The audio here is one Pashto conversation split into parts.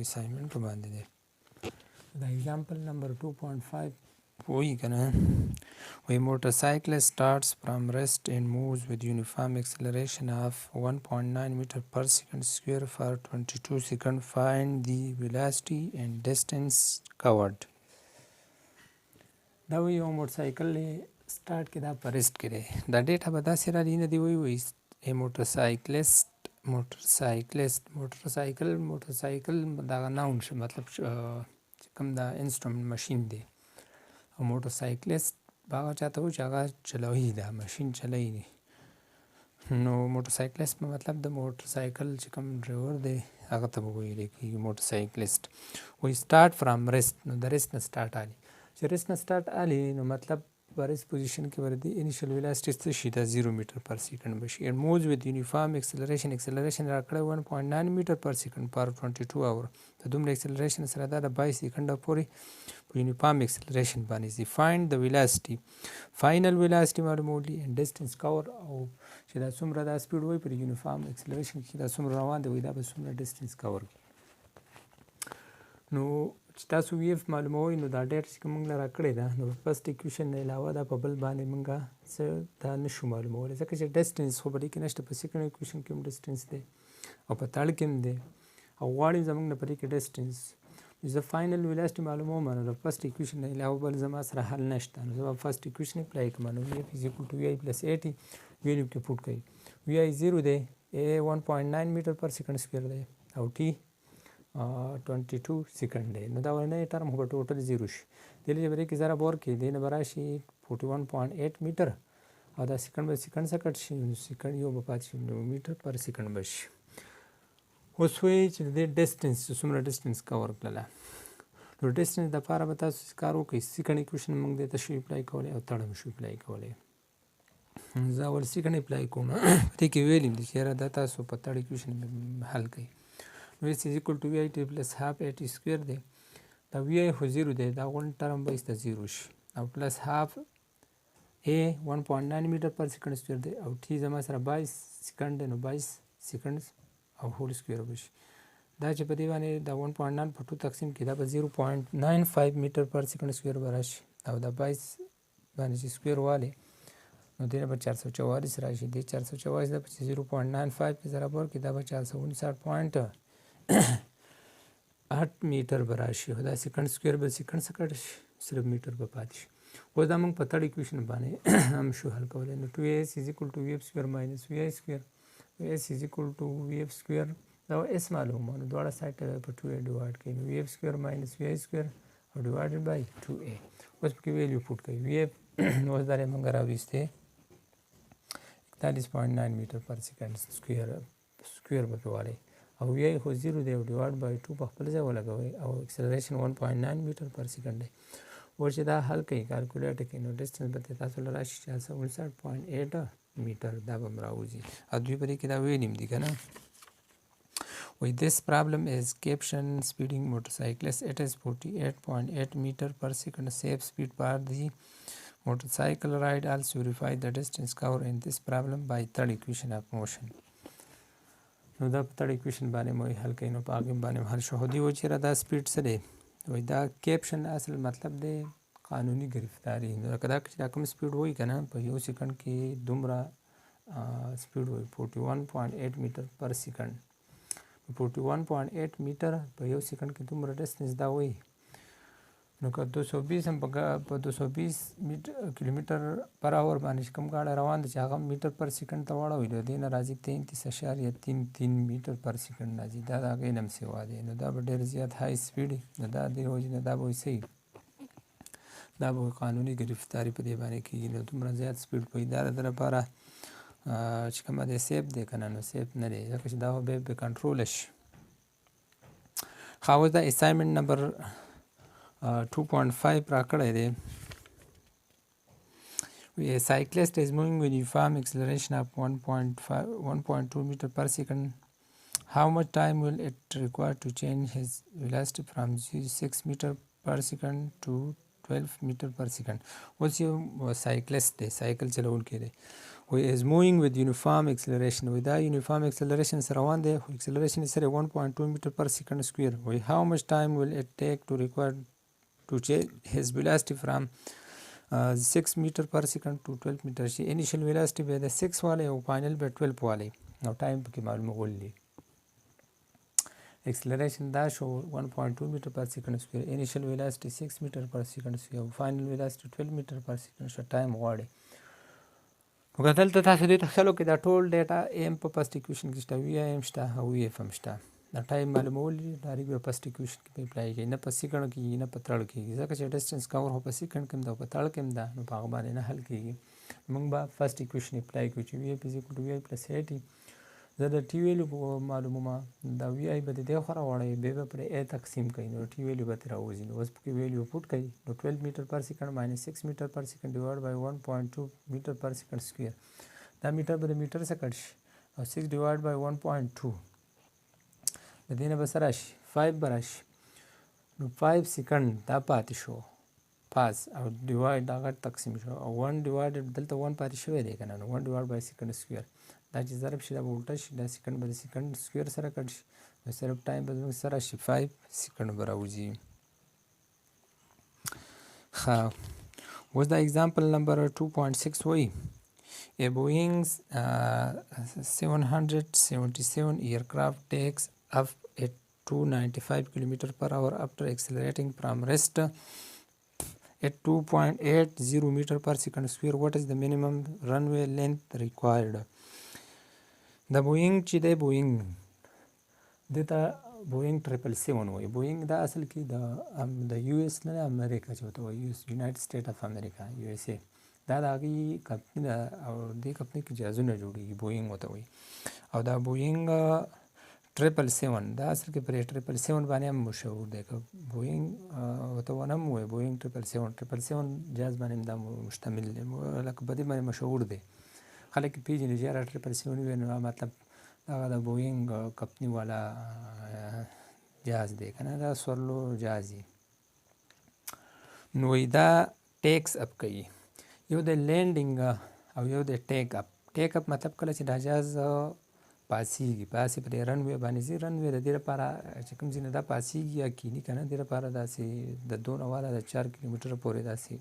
assignment को बांध दे. The example number 2.5 वही करना है. A motorcyclist starts from rest and moves with uniform acceleration of 1.9 meter per second square for 22 seconds. Find the velocity and distance covered. دا وی motorcycle start किया पर रेस्ट करे the data बता सिरा दी नदी वही ए मोटरसाइकिल دا नाउन मतलब कम दा इंस्ट्रूमेंट मशीन दे और मोटरसाइकिलिस्ट बागा चाहता हो जगह चलाई दा मशीन चलाई नो मोटरसाइकिलिस्ट में मतलब द मोटरसाइकिल चिकम ड्राइवर दे आगे तब वही देखी मोटरसाइकिलिस्ट वही start from rest know the rest न स्टार्ट आली जो रेस्ट न स्टार्ट आली नो मतलब बारिश पोजीशन के वरदी इनिशियल वेलोसिटी से सीधा 0 मीटर पर सेकंड बशी and moves with uniform acceleration राकड़े 1.9 मीटर पर सेकंड पर 22 आवर तो तुम एक्सेलरेशन सरा दा 22 सेकंड पूरी यूनिफॉर्म एक्सेलरेशन बानी सी find the velocity final velocity मालूम होली एंड डिस्टेंस कवर और सीधा सुमरा दा स्पीड वही पर यूनिफॉर्म एक्सेलरेशन सीधा सुमरा रवान दे वही दा सुमरा distance cover no تاسو ویف معلوموي نو دا ډیر چې موږ لاره کړی دا نو فرست اکویشن نه علاوه دا په بل باندې موږ څه دا نشو معلومولی ځکه چې ډسټنس خو په دې کې نشته په سیکنډ اکویشن کې هم ډسټنس دی او په تاړ کې هم دی او غواړي زموږ نه په دې کې ډسټنس زه فاینل ویلاسټي معلوموم نو د فرست اکویشن نه علاوه بل زما سره حل نشته نو زه فرست اکویشن اپلای کوم نو وی از ایکوال ټو وی آی پلس 80 ویلیو کې پوټ کوي وی آی 0 دی ا 1.9 میټر پر سیکنډ سکوير دی او ټي 22 سیکنډ دی نو دا ورنه ټرم هو ټوټل 0 شي دلته چې بری کې زره بور کې دی نه براشي 41.8 میټر او دا سیکنډ به سیکنډ سکټ شي سیکنډ یو په پات شي میټر پر سیکنډ بشي اوس وی چې د ډسټنس څومره ډسټنس کور کړله نو ډسټنس د لپاره به تاسو کار وکړئ سیکنډ اکویشن موږ د تشو اپلای کولای او تړم شو اپلای کولای زه ول سیکنډ اپلای کوم ته کې ویلم چې را د تاسو په تړ اکویشن حل کړئ which is equal to vi plus half 80 square دی دا vi خو 0 دی دا ون ټرم به است 0 شي او پلس half a 1.9 میټر پر سیکنډ سکوير دی او t زما سره 22 سیکنډ نو 22 سیکنډ او هول سکوير بشي دا چې په دی باندې دا 1.9 په 2 تقسیم کې دا به 0.95 میټر پر سیکنډ سکوير براشي او دا 22 باندې چې سکوير والی نو دینه به 444 راشي دی 444 دا په 0.95 په ضرب ورکړي دا به 459.8 میټر براشي دا سیکنډ سکوير به سیکنډ سکټ شي صرف میټر به پاتې شي اوس دا موږ په تړ اکویشن باندې هم شو حل کولای نو 2s = vf square minus vi square s = vf square دا اس معلومه نو دواړه سایډ په 2a ډیوایډ کړئ نو vf square minus vi square او ډیوایډډ بای 2a اوس په کې ویلیو پوټ کړئ vf نو اوس دا موږ راوېسته 41.9 میټر پر سیکنډ سکوير به والی او وی خو 0 دی او ډیوایډ بای 2 په خپل ځای ولګوي او اکسلریشن 1.9 میټر پر سیکنډ دی او چې دا حل کوي کیلکولیټ کوي نو ډسټنس به تاسو لپاره راشي 459.8 میټر دا به راوځي ا دوی په دې کې دا ویلیم دي کنه with this problem is caption speeding motorcyclist it is 48.8 meter per second safe speed for the motorcycle ride also verify the distance covered in this problem by third equation of motion نو دا په تړ اکویشن باندې مو حل کړئ نو په هغې باندې حل شو دی و چې را دا سپیډ څه دی وایي دا کیپشن اصل مطلب دی قانوني گرفتاری نو لکه دا چې دا کوم سپیډ وایي که نه په یو سیکنډ کې دومره سپیډ وایي 41.8 میټر پر سیکنډ 41.8 میټر په یو سیکنډ کې دومره ډسټنس دا وایي نو که 220 هم په 220 کیلومتر پر اور باندې کوم گاډی روان دی چې هغه میټر پر سیکنډ ته واړوي نو دې نه راځي 33.33 میټر پر سیکنډ راځي دا د هغې نه هم سوا دی نو دا به ډېر زیات های سپیډ نو دا دې وجې نه دا به وایي صحیح دا به قانوني ګرفتاري په دې باندې کېږي نو دومره زیات سپیډ په دا د لپاره چې کومه دی سیف دی که نه نو سیف نه دی ځکه چې دا به بې کنټروله شي ښه اوس دا اسایمنټ نمبر 2.5 راکړی دی A cyclist is moving with uniform acceleration of 1.2 meter per second. How much time will it require to change his velocity from 6 meter per second to 12 میټر پر سیکنډ. اوس یو سایکلست دی، سایکل چلونکی دی، وی is moving with uniform acceleration. وی دا uniform acceleration سره روان دی، acceleration سره 1.2 meter per second square. وی how much time will it take to require to change his velocity from 6 meter per second to 12 meter. شي initial velocity به د 6 والی او final به 12 والی، او ټایم پکې معلومول دي. acceleration دا شو 1.2 meter per second square، initial velocity 6 meter per second square او final velocity 12 meter per second شو ټایم غواړي. نو که دلته تاسو دې ته خیال وکړئ دا ټول ډیټا ایم په فرست ایکویشن کې شته، وی ایم شته او وی اف هم شته. دا ټایم معلومول دي ډایرکټ په فرست ایکویشن کې اپلای کېږي، نه په سیکنډ کې نه په تړ کې، ځکه چې ډسټنس کور خو په سیکنډ کې ده او په تړ کې هم ده، نو په هغه باندې نه حل کېږي. موږ به فرست ایکویشن اپلای کړو چې وی اف از ایکوال ټو وی آی پلس 80. زه د ټي ویلیو معلومه دا وی آی به د دې خوا راوړئ، بیا به پرې ای تقسیم کوئ، نو ټي ویلیو به ترې راوځي. نو اوس پکې ویلیو پوټ کوئ، نو 12 میټر پر سیکنډ ماینس 6 میټر پر سیکنډ ډیوایډ بای 1.2 میټر پر سیکنډ سکویر. دا میټر به د میټر څخه کټ شي او 6 ډیوایډ بای 1.2 د دې نه به څه راشي 5 به راشي. نو 5 سیکنډ دا پاتې شو پاس او ډیوایډ هغه تقسیم شو او 1 ډیوایډ دلته 1 پاتې شوی دی که نه، نو 1 ډیوایډ بای سیکنډ سکویر. دا چې ضرب شي دا به الټه شي، دا سیکنډ به د سیکنډ سکویر سره کټ شي، نو صرف ټایم به زموږ سره راشي 5 سیکنډ به راوځي. ښه اوس دا اگزامپل نمبر 2.6 وایي A Boeing 777 aircraft takes off at 295 km per hour after accelerating from rest at 2.80 meter per second square. What is the minimum runway length required? د بوینګ چې دی بوینګ دته بوینګ 777 وایي. بوینګ دا اصل کې د یو اس نه امریکا چې ورته وایي یونایټډ سټیټ اف امریکا یو اس اے، دا د هغې کمپني ده او دې کمپني کې جهازونه جوړېږي، بوینګ ورته وایي. او دا بوینګ 777 دا اصل کې پرې 777 باندې هم مشهور دی، که بوینګ ورته ونه هم وایي بوینګ 777 جهاز باندې هم دا مشتمل دی، لکه په دې باندې مشهور دی، خلک یې پېژني چې یاره 777 وایي نو مطلب هغه د بوینګ کمپني والا جهاز دی که نه، دا سورلو جهاز دی. نو وایي دا ټیکس اپ کوي، یو د لینډینګ او یو د ټیک اپ. ټیک اپ مطلب کله چې دا جهاز پاسیږي، پاسې په دې رن وی باندې ځي، رن وی د دې لپاره چې کوم ځای نه دا پاسیږي یا کیني که نه، دې لپاره داسې د دونه والا د 4 کیلومتره پورې داسې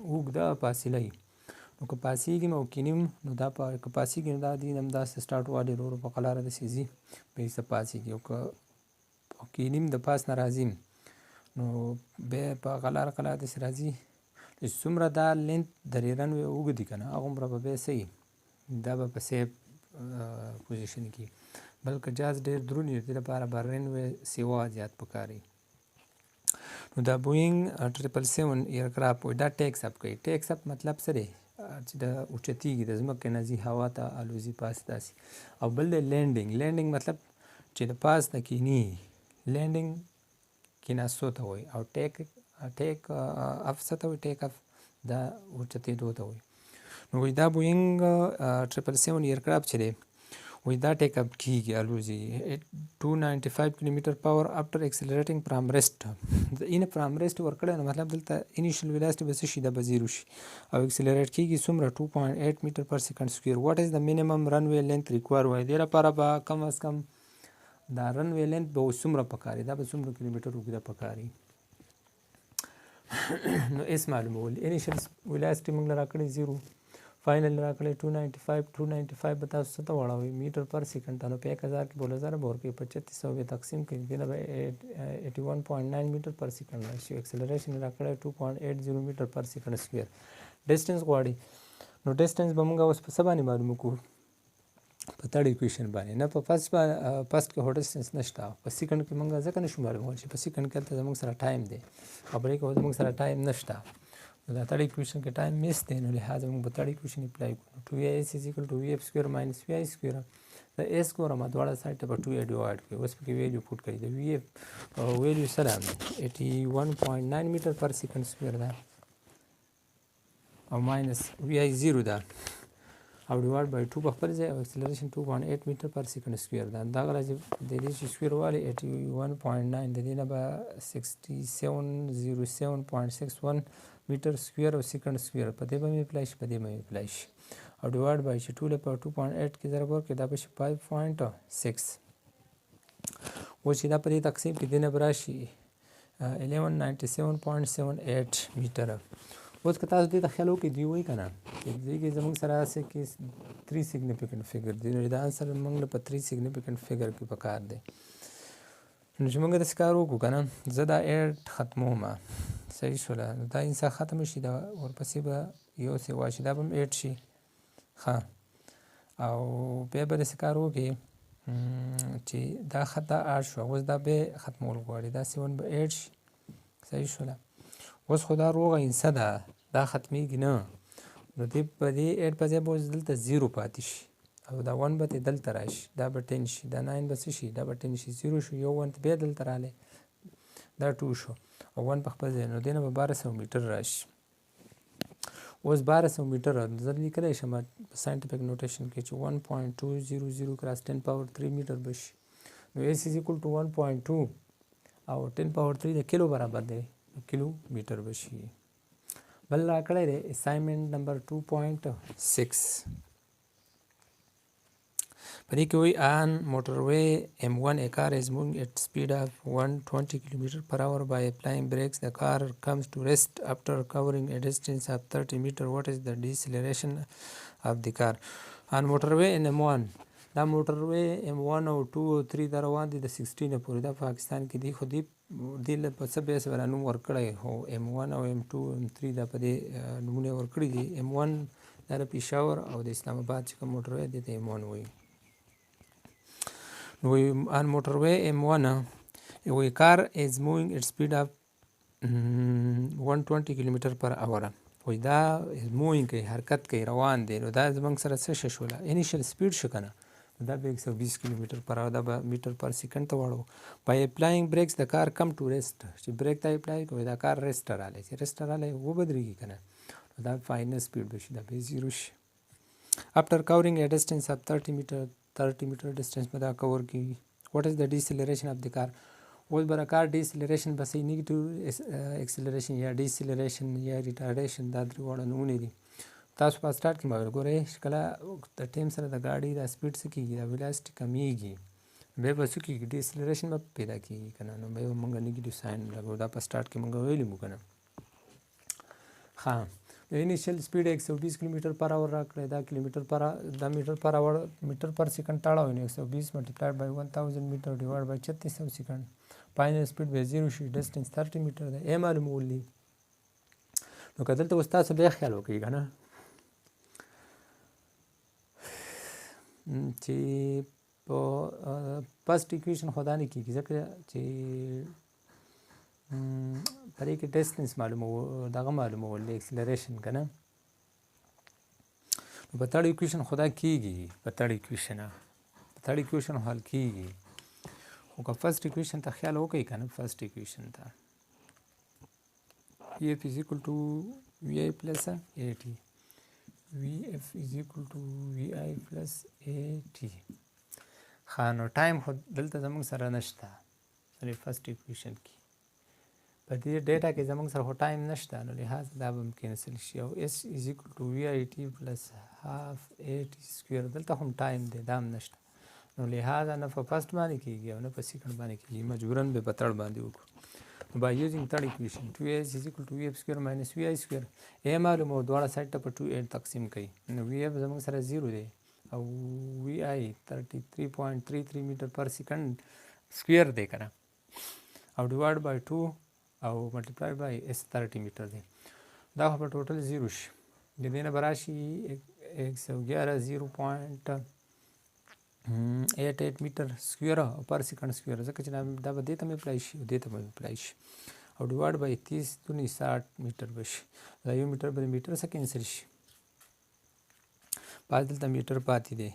اوږده فاصله وي. نو که پاسیږي او کینیم نو دا که پاسیږي نو دا دې همداسې سټارټ والي ورو ورو په قلاره داسې ځي بیا یې پاسیږي، او که کینیم د پاس نه راځي نو بیا په قلاره داسې راځي. څومره دا لینت د رن وی اوږد دي که نه هغومره به بیا څه دا به په سیف پوزیشن کې، بلکې جهاز ډېر دروند وي، دې لپاره به رن وی سیوا زیات پکار وي. نو دا بوینګ 777 ایرکرافټ وایي دا ټیکس اپ کوي. ټیکس اپ مطلب څه دی چې د اوچتېږي، د ځمکې نه ځي هوا ته الوزي پاس داسې. او بل دی لینډینګ. لینډینګ مطلب چې د پاس نه کیني، لینډینګ کیناستو ته وایي، او ټیک اف څه ته وایي، ټیک اف دا اوچتېدو ته وایي. نو وایي دا بوینګ 777 ایرکرافټ چې دی وایي دا ټیک اپ کېږي الوزي 295 کیلومتر پر اور افټر ایکسلریټینګ فرام ریسټ. اینه فرام ریسټ ورکړی نو مطلب دلته انیشل ویلاسټي به څه شي دا به زیرو شي او ایکسلریټ کېږي څومره 2.8 میټر پر سیکنډ سکویر. واټ از د مینیمم رن وی لینث ریکوایر وایي دې لپاره به کم از کم دا رن وی لینث به څومره پکار وي، دا به څومره کیلومتر اوږده پکار وي. نو اس معلومول انیشل ویلاسټي موږ له راکړی 0، فاینل راکړی 295 به تاسو څه ته واړوئ میټر پر سیکنډ ته، نو په 1000 کې به 1000 به ورکوي، په 3600 به تقسیم کړي، دې نه به 81.9 میټر پر سیکنډ راشي. ایکسلریشن راکړی 2.80 میټر پر سیکنډ سکویر. ډسټنس غواړي، نو ډسټنس به موږ اوس په څه باندې معلومه کړو، په تړ ایکویشن باندې، نه په فرست کې هو ډسټنس نشته، په سیکنډ کې موږ ځکه نشو معلومولی چې په سیکنډ کې هلته زموږ سره ټایم دی او بلې کې زموږ سره ټایم نشته، نو دا تړ ایکویشن کې ټایم میس دی، نو لہٰذا موږ په تړ ایکویشن اپلای کړو. 2as is equal to vf square minus vi square. د a سکوره ما دواړه سایډ ته په 2a ډیوایډ کړئ. اوس پکې ویلیو پوټ کړئ، د vf ویلیو څه ده 81.9 میټر پر سیکنډ سکویر ده او ماینس vi 0 ده او ډیوایډ بای 2 په خپل ځای او اکسلریشن 2.8 میټر پر سیکنډ سکویر ده. دغه راځي د دې چې سکویر والی 81.9 د دې نه به 6707.61 میټر سکویر او سیکنډ سکویر په دې به مې اپلای شي، په دې به مې اپلای شي او ډیوایډ بای چې ټوله په 2.8 کې ضرب ورکړي دا به شي 5.6. اوس چې دا په دې تقسیم کې دې نه به راشي 1197.78 میټره. اوس که تاسو دې ته خیال وکړئ دوی وایي که نه دې کې زموږ سره هسې کې 3 سیګنیفیکنټ فګر دی، نو دا انسر موږ له په 3 سیګنیفیکنټ فګر کې په کار دی. نو چې موږ داسې کار وکړو که نه زه دا 8 ختموم، صحیح شوله، دا انسا ختم شي دا ورپسې به یو څه واشي دا به هم 8 شي ښه. او بیا به داسې کار وکړي چې دا خط دا 8 شو، اوس دا بیا ختمول غواړي دا 7 به 8 شي، صحیح شوله. اوس خو دا روغه انسه ده دا ختمیږي نه، نو دې په دې 8 په ځای به اوس دلته 0 پاتې شي او دا 1 به دلته راشي دا به 10 شي، دا 9 به څه شي دا به 10 شي، 0 شو یو 1 بیا دلته رالی دا 2 شو او 1 په خپل ځای، نو دې نه به 1200 میټر راشي. اوس 1200 میټر زه لیکلی شم په ساینټیفیک نوټیشن کې چې 1.200 کراس 10 پاور 3 میټر به شي، نو S is equal to 1.2 او 10 پاور 3 د کیلو برابر دی، کیلو میټر به شي. بل راکړی دی اساینمنټ نمبر 2.6 په دې کې وایي on motorway M1 a car is moving at speed of 120 km/h by applying brakes. The car comes to rest after covering a distance of 30 meters. What is the deceleration of the car? On motorway in M1 دا موټروی M1 او 2 او 3 دا روان دي د 16 پورې، دا پاکستان کې دي خو دې له په څه بیس باندې نوم ورکړی خو M1 او M2 M3 دا په دې نومونه ورکړي دي. M1 دا د پېښور او د اسلام آباد چې کوم موټروی دی ته M1 وایي. نو on motorway M1 a car is moving at speed of 120 km/h وایي دا مووینګ کوي حرکت کوي روان دی، نو دا زموږ سره څه شی شوله انیشل سپیډ شو که نه دا به 120 کیلومتر/h دا به میټر پر سیکنډ ته واړو. by applying brakes the car come to rest چې بریک ته اپلای کوي دا کار ریسټ ته رالی، چې ریسټ ته رالی وبدرېږي که نه نو دا فاینل سپیډ به شي دا به 0 شي. after covering a distance of 30 meter distance به دا کور کېږي. what is the deceleration of the car? اوس به د کار ډیسیلریشن به صحیح نیګیټیو اکسلریشن یا ډیسیلریشن یا ریټارډیشن دا درې واړه نومونه دي. تاسو په سټارټ کې به ګورئ کله د ټیم سره د ګاډي دا سپیډ څه کېږي دا ویلاسټي کمیږي، بیا به څه کېږي ډیسیلریشن به پیدا کېږي که نه، نو بیا به موږ نیګیټیو ساین لګو، دا په سټارټ کې موږ ویلي وو که نه. ښه د انیشیل سپیډ 120 کیلومتر/h راکړی، دا میټر پر سیکنډ تاړه وي نو 120 ملټیپلایډ بای 1000 میټر ډیوایډ بای 3600 سیکنډ، فاینل سپیډ به 0 شي، ډسټنس 30 میټر دی. ای معلومول دي. نو که دلته اوس تاسو بیا خیال وکړئ که نه چې په فسټ ایکویشن خو دا نه کېږي ځکه چې په دې کې ډسټنس دغه معلومول دی اکسلریشن که نه، نو په تھرډ ایکویشن خو دا کېږي، په تھرډ ایکویشن حل کېږي، خو که فسټ ایکویشن ته خیال وکړئ که نه فسټ ایکویشن ته EF is equal to VI plus AT VF is equal to VI plus AT. ښه نو ټایم خو دلته زموږ سره نشته یعنې فسټ ایکویشن کې په دې ډیټا کې زموږ سره خو ټایم نشته، نو لحاظ دا به هم کینسل شي او S is equal to VIT plus half AT square دلته هم ټایم دی دا هم نشته، نو لحاظه نه په فسټ باندې کېږي او نه په سیکنډ باندې کېږي، مجبوراً به په تھرډ باندې وکړو. by using third equation 2s is equal to vf square minus vi square a معلومه دواړه سایډ ته په 2 تقسیم کوي، نو vf زموږ سره 0 دی او vi 33.33 میټر پر سیکنډ سکویر دی که نه او ډیوایډ بای 2 او ملټیپلای بای s 30 میټر دی، دا خو په ټوټل 0 شي، د دې نه به راشي 111.0.88 میټر سکویر پر سیکنډ سکویر، ځکه چې دا به دې ته مې اپلای شي او دې ته به مې اپلای شي او ډیوایډ بای 30 دونی 60 میټر به شي، دا یو میټر به د میټر څخه کینسل شي، بعد دلته میټر پاتې دی.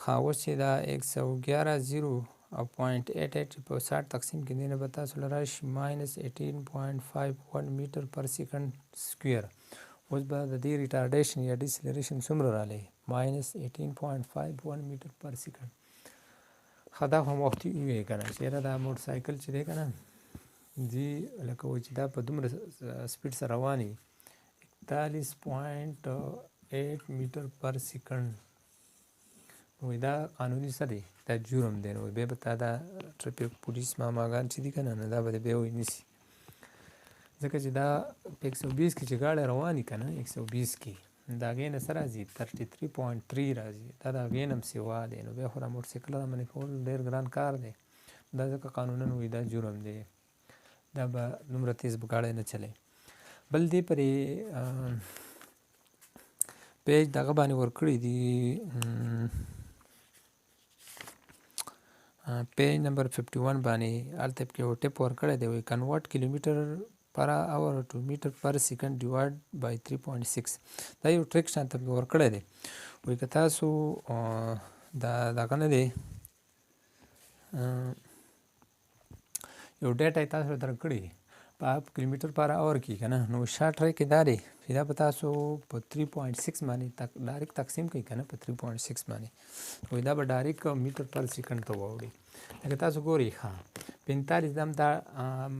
ښه اوس چې دا 111.0.88 په 60 تقسیم کې دی نه به تاسو له راشي -18.51 میټر پر سیکنډ سکویر، اوس به د دې ریټارډیشن یا ډیسلریشن څومره رالی -18.51 میټر پر سیکنډ. ښه دا خو مفتي ووایې که نه چې یاره دا موټر سایکل چې دی که نه ځي لکه وایي چې دا په دومره سپیډ سره روان وي 41.8 میټر پر سیکنډ. وایي دا قانوني څه دی دا جرم دی. نو بیا به تا دا ټرافیک پولیس ماماګان چې دي که نه دا به بیا وایي نیسي ځکه چې دا په 120 کې چې ګاډی روان وي که نه 120 کې د هغې نه څه راځي 33.3 راځي دا د هغې نه هم سوا دی. نو بیا خو دا موټرسایکل رامنې کول ډېر ګران کار دی دا ځکه قانونا وایي دا جرم دی دا به دومره تیز به ګاډی نه چلی. بل دې پرې پیج دغه باندې ورکړي دي پیج نمبر 51 باندې هلته پکې یو ټپ ورکړی دی وایي کنورټ کیلومیټر پر اور ټو میټر پر سیکنډ ډیوایډ بای 3.6 دا یو ټریک شانته پکې ورکړی دی. وایي که تاسو دا دغه نه دی یو ډیټا یې تاسو درکړي په کیلومیټر پر اور کې که نه نو شارټ ټریک یې دا دی چې دا به تاسو په 3.6 باندې ډایرکټ تقسیم کوي که نه په 3.6 باندې وایي دا به ډایرکټ میټر پر سیکنډ ته واوړي. لکه تاسو ګورئ ښه 45 دم دا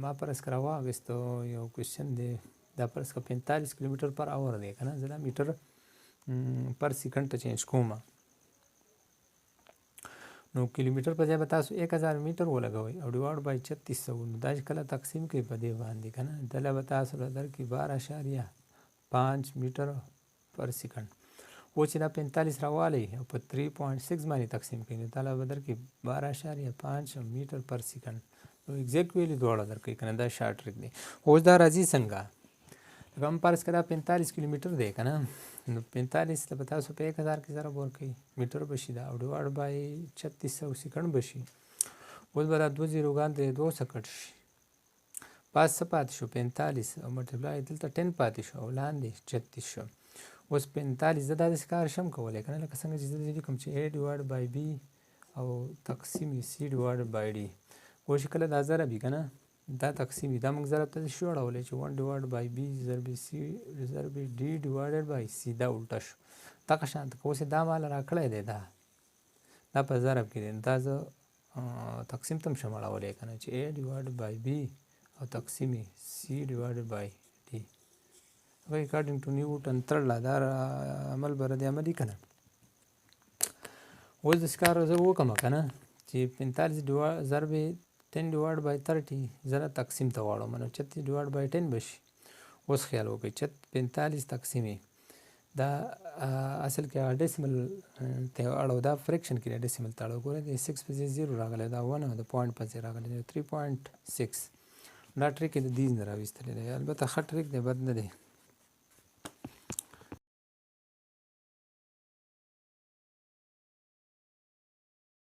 ما پرس که راواخیستو یو کوېشن دی دا پرس که 45 کیلومیټر پر اور دی که نه زه دا میټر پر سیکنډ ته چینج کوم نو کیلومیټر په ځای به تاسو 1000 میټر ولګوئ او ډیوایډ بای 3600 نو دا چې کله تقسیم کوي په دې باندې که نه دله به تاسو درکړي 12.5 میټر پر سیکنډ. و چې دا 45 راوالی او په 3.6 باندې تقسیم کوي نو دله به درکړي 12.5 میټر پر سیکنډ. نو ایګزیکټ ویلي دواړه درکوي که نه دا شارټ ټریک دی. اوس دا راځي څنګه لکه هم فرض که دا 45 کیلومیټر دی که نه نو 45 ته به تاسو په 1000 کې ضرب ورکوي میټر به شي دا او ډیوایډ بای 3600 سیکنډ به شي. اوس به دا 2 زیروګان د 2 څخه کټ شي پاس څه پاتې شو 45 او ملټیپلای دلته 10 پاتې شو او لاندې 36 شو. اوس 45 زه دا داسې کار شم کولی که نه لکه څنګه چې زه لیکم چې A ډیوایډ بای B او تقسیم C ډیوایډ بای D. اوس چې کله دا ضرب وي که نه دا تقسیم دا موږ ضرب ته شو اړولی چې 1 ډیوایډ بای B ضرب C ضرب D ډیوایډ بای C دا الټه شو. دغه شانته که اوس دا ماله راکړی دی دا په ضرب کې دی دا زه تقسیم ته هم شم اړولی که نه چې A ډیوایډ بای B او تقسیم C ډیوایډ بای D اکارډینګ ټو نیوټن تړله دا عمل به رد عملي که نه. اوس داسې کار زه وکړم که نه چې 45 ضرب 10 ډیوایډ بای 30 زره تقسیم ته واړوم نو 36 ډیوایډ بای 10 به شي. اوس خیال وکړئ 45 تقسیمې دا اصل کې ډیسیمل ته اړو دا فریکشن کې ډیسیمل ته اړو ګورئ د 6 په ځای 0 راغلی دا 1 او د پوینټ په ځای راغلی 3.6 دا ټریک یې د دې نه راویستلی دی. البته ښه ټریک دی بد نه دی.